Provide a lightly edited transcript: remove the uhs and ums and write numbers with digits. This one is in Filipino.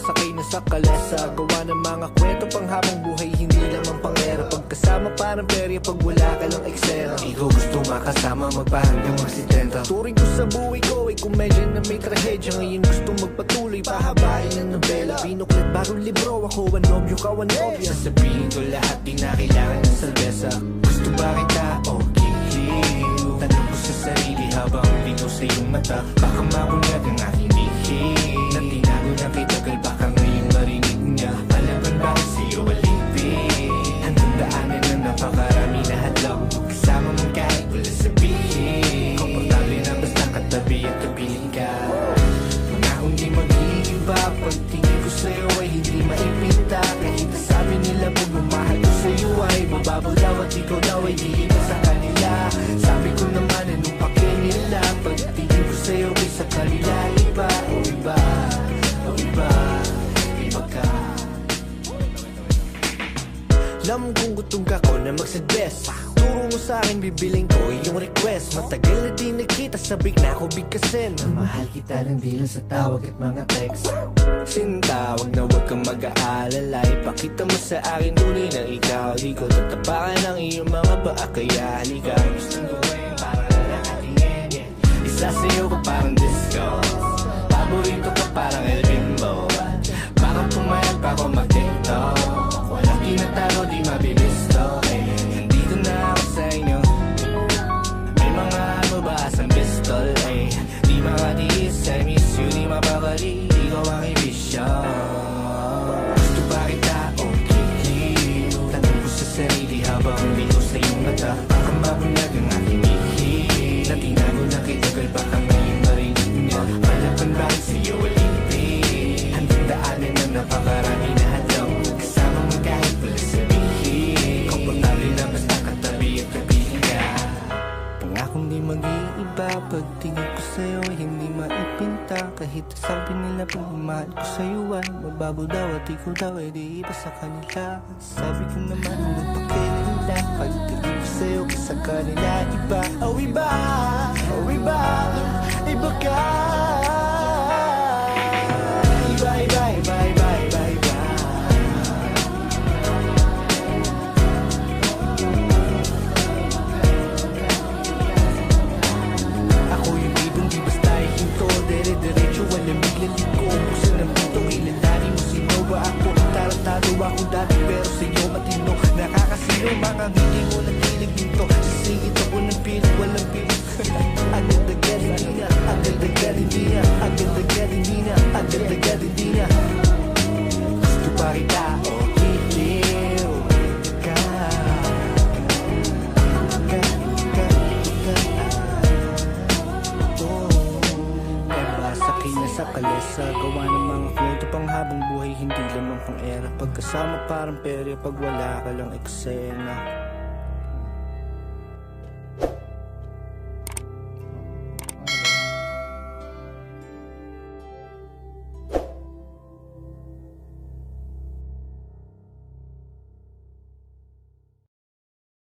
sakay na sa kalesa. Gawa ng mga kwento pang habang buhay, hindi lamang pangera. Pagkasama parang perya pag wala ka lang eksena. Ikaw gusto makasama magpahanggang mag-70. Turing ko sa buhay ko ay komedya na may trahedya. Ngayon gusto magpatuloy, pahabain ng nobela. Binuklat bagong libro, ako ang nobyo, ka ang nobya. Sasabihin ko lahat, di na kailangan ng salbesa. Gusto ba kita o kikiw? Tanong ko sa sarili habang bino sa iyong mata. Baka mabunyag ang aking bihim na tinago na kay tagal, baka ngayon marinig niya. Palaban ba sa iyo alipin? Hanggang daanan na napakarami na hadlang. Kasama mong kahit wala sabihin. Komportable na basta katabi at kapiling ka. Pangakong di mag-iiba, pagtingin ko sa'yo ay hindi maipinta. Kahit sabi nila pagmamahal ko sa'yo ay mababaw daw at ikaw daw ay di iba sa kanila. Sabi ko naman anong pake nila, pagtingin ko sa'yo ay sa kanila iba. O iba, o iba, iba ka. Alam kong gutom ka ko na magsuggest. Turo mo sa'kin, bibiling ko yung request. Matagal na di nagkita, sabik na ako bigkasin. Mahal kita lang di lang sa tawag at mga text. Sinta, wag na wag kang mag-aalala. Ipakita mo sa akin tunay na ikaw. Di ko tatapakan ang iyong mga paa, kaya halika. Gustong gawin para nakatingin, yeah. Isa sa'yo ka parang disco, paborito ka parang El Bimbo. Parang pumayag pa ako mag-tiktok. Walang tinatago, di mabibisto, eh. Nandito na ako sa inyo. May mga ano ba asang pistol, eh. Di makatiis, I miss you, di mapakali. Ikaw ang ibisyo. Gusto ba kita o kikiw? Tanong ko sa sarili habang bito sa iyong mata. Baka mabunyag ang aking bihim na tinago na kay tagal, baka ngayon marinig niya. Palaban bakit sa'yo alipin? Hanggang daanan na napakarami na hadlang. Kasama mo kahit wala sabihin. Komportable na basta katabi at kapiling ka. Pangakong di mag-iiba, pagtingin ko sa'yo hindi maipinta. Kahit sabi nila pagmamahal ko sa'yo ay mababaw daw at ikaw daw ay di iba sa kanila. Sabi ko naman anong pake nila, pagtingin ko sa'yo sa kanila iba. Oh iba, oh iba, iba ka. Iba, iba, iba, iba, iba, iba. Ako yung ibang di basta ihinto, dere-derecho, walang biglang liko. Buksan ng pinto, ilalari mo sino ba ako? Tarantado ako dati pero sa'yo matino. Nakakasino, mga hindi mo natilig dito. Sisingit ako ng pilit, walang pilit. Agad-agad hindi na, agad-agad hindi na, agad-agad hindi na, agad-agad hindi na. Gusto pa kita o kikiw ka? Sakay na sa kalesa, gawa ng mga kwento pang habang buhay, hindi lamang pang era. Pagkasama parang perya pag wala ka lang eksena.